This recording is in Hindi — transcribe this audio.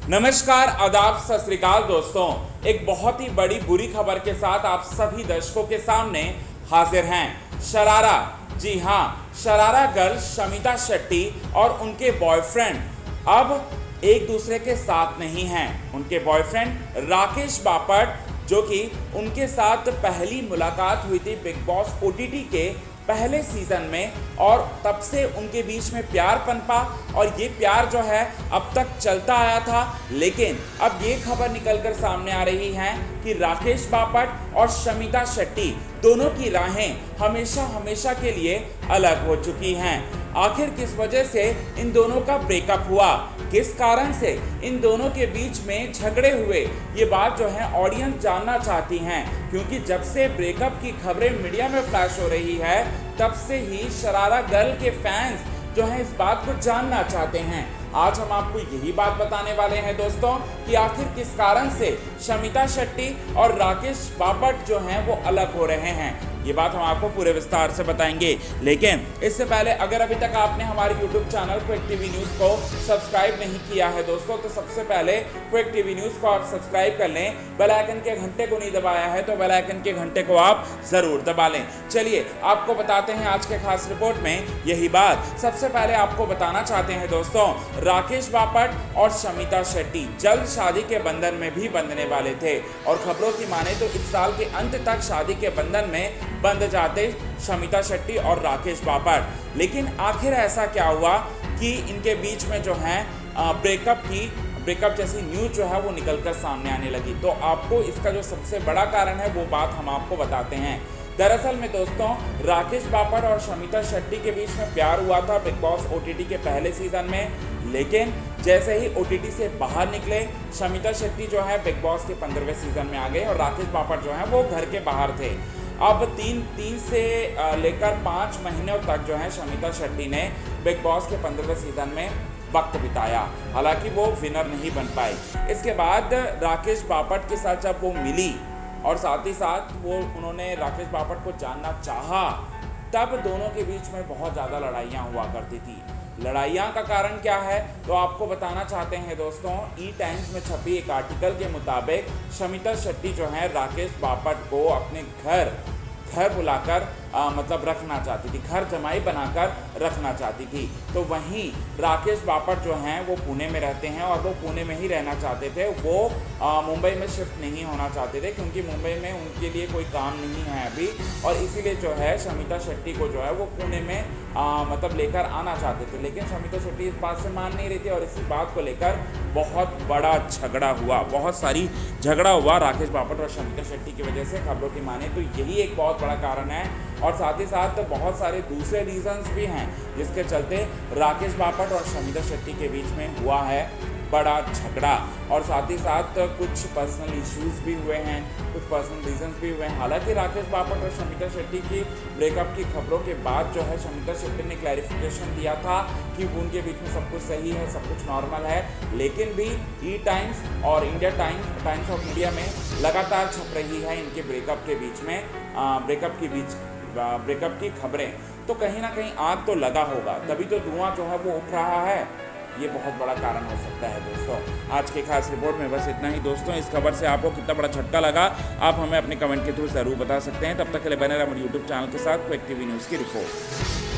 नमस्कार, आदाब, सत श्री अकाल दोस्तों। एक बहुत ही बड़ी बुरी खबर के साथ आप सभी दर्शकों के सामने हाजिर हैं। शरारा, जी हाँ, शरारा गर्ल शमिता शेट्टी और उनके बॉयफ्रेंड अब एक दूसरे के साथ नहीं हैं। उनके बॉयफ्रेंड राकेश बापट, जो कि उनके साथ पहली मुलाकात हुई थी बिग बॉस ओटीटी के पहले सीजन में, और तब से उनके बीच में प्यार पनपा और ये प्यार जो है अब तक चलता आया था। लेकिन अब ये खबर निकलकर सामने आ रही है कि राकेश बापट और शमिता शेट्टी दोनों की राहें हमेशा हमेशा के लिए अलग हो चुकी हैं। आखिर किस वजह से इन दोनों का ब्रेकअप हुआ, किस कारण से इन दोनों के बीच में झगड़े हुए, ये बात जो है ऑडियंस जानना चाहती हैं। क्योंकि जब से ब्रेकअप की खबरें मीडिया में फ्लैश हो रही है, तब से ही शरारा गर्ल के फैंस जो हैं इस बात को जानना चाहते हैं। आज हम आपको यही बात बताने वाले हैं दोस्तों कि आखिर किस कारण से शमिता शेट्टी और राकेश बापट जो हैं वो अलग हो रहे हैं। ये बात हम आपको पूरे विस्तार से बताएंगे। लेकिन इससे पहले अगर अभी तक आपने हमारे YouTube channel quick TV news को सब्सक्राइब नहीं किया है दोस्तों, तो सबसे पहले क्विक टीवी न्यूज़ को आप सब्सक्राइब कर लें। बेल आइकन के घंटे को नहीं दबाया है तो बेल आइकन के घंटे को आप ज़रूर दबा लें। चलिए आपको बताते हैं आज के खास रिपोर्ट में यही बात। सबसे पहले आपको बताना चाहते हैं दोस्तों, राकेश बापट और शमिता शेट्टी जल्द शादी के बंधन में भी बंधने वाले थे, और खबरों की माने तो इस साल के अंत तक शादी के बंधन में बंध जाते शमिता शेट्टी और राकेश बापट। लेकिन आखिर ऐसा क्या हुआ कि इनके बीच में जो है ब्रेकअप जैसी न्यूज़ जो है वो निकलकर सामने आने लगी। तो आपको इसका जो सबसे बड़ा कारण है वो बात हम आपको बताते हैं। दरअसल में दोस्तों, राकेश बापट और शमिता शेट्टी के बीच में प्यार हुआ था बिग बॉस ओटीटी के पहले सीजन में। लेकिन जैसे ही ओटीटी से बाहर निकले, शमिता शेट्टी जो है बिग बॉस के 15वें सीजन में आ गए और राकेश बापट जो है वो घर के बाहर थे। अब तीन से लेकर 5 महीनों तक जो है शमिता शेट्टी ने बिग बॉस के 15वें सीजन में वक्त बिताया। हालांकि वो विनर नहीं बन पाए। इसके बाद राकेश बापट के साथ जब वो मिली और साथ ही साथ उन्होंने राकेश बापट को जानना चाहा, तब दोनों के बीच में बहुत ज़्यादा लड़ाइयाँ हुआ करती थी। लड़ाइयाँ का कारण क्या है तो आपको बताना चाहते हैं दोस्तों। ई टाइम्स में छपी एक आर्टिकल के मुताबिक शमिता शेट्टी जो है राकेश बापट को अपने घर बुलाकर मतलब रखना चाहती थी, घर जमाई बनाकर रखना चाहती थी। तो वहीं राकेश बापट जो हैं वो पुणे में रहते हैं और वो पुणे में ही रहना चाहते थे। वो मुंबई में शिफ्ट नहीं होना चाहते थे, क्योंकि मुंबई में उनके लिए कोई काम नहीं है अभी, और इसीलिए जो है शमिता शेट्टी को जो है वो पुणे में मतलब लेकर आना चाहते थे। लेकिन शमिता शेट्टी इस बात से मान नहीं रही थी और इसी बात को लेकर बहुत बड़ा झगड़ा हुआ, बहुत सारी झगड़ा हुआ राकेश बापट और शमिता शेट्टी की वजह से। खबरों की माने तो यही एक बहुत बड़ा कारण है, और साथ ही साथ बहुत सारे दूसरे रीजंस भी हैं जिसके चलते राकेश बापट और शमिता शेट्टी के बीच में हुआ है बड़ा झगड़ा। और साथ ही साथ कुछ पर्सनल इश्यूज भी हुए हैं, कुछ पर्सनल रीजंस भी हुए हैं। हालांकि राकेश बापट और शमिता शेट्टी की ब्रेकअप की खबरों के बाद जो है शमिता शेट्टी ने क्लैरिफिकेशन दिया था कि उनके बीच में सब कुछ सही है, सब कुछ नॉर्मल है। लेकिन भी ई टाइम्स और इंडिया टाइम्स ऑफ इंडिया में लगातार छप रही है इनके ब्रेकअप की खबरें। तो कहीं ना कहीं आग तो लगा होगा, तभी तो धुआं जो है वो उठ रहा है। ये बहुत बड़ा कारण हो सकता है दोस्तों। आज के खास रिपोर्ट में बस इतना ही दोस्तों। इस खबर से आपको कितना बड़ा झटका लगा, आप हमें अपने कमेंट के थ्रू ज़रूर बता सकते हैं। तब तक के लिए बने रहे हमारे यूट्यूब चैनल के साथ क्विक टीवी न्यूज़ की रिपोर्ट।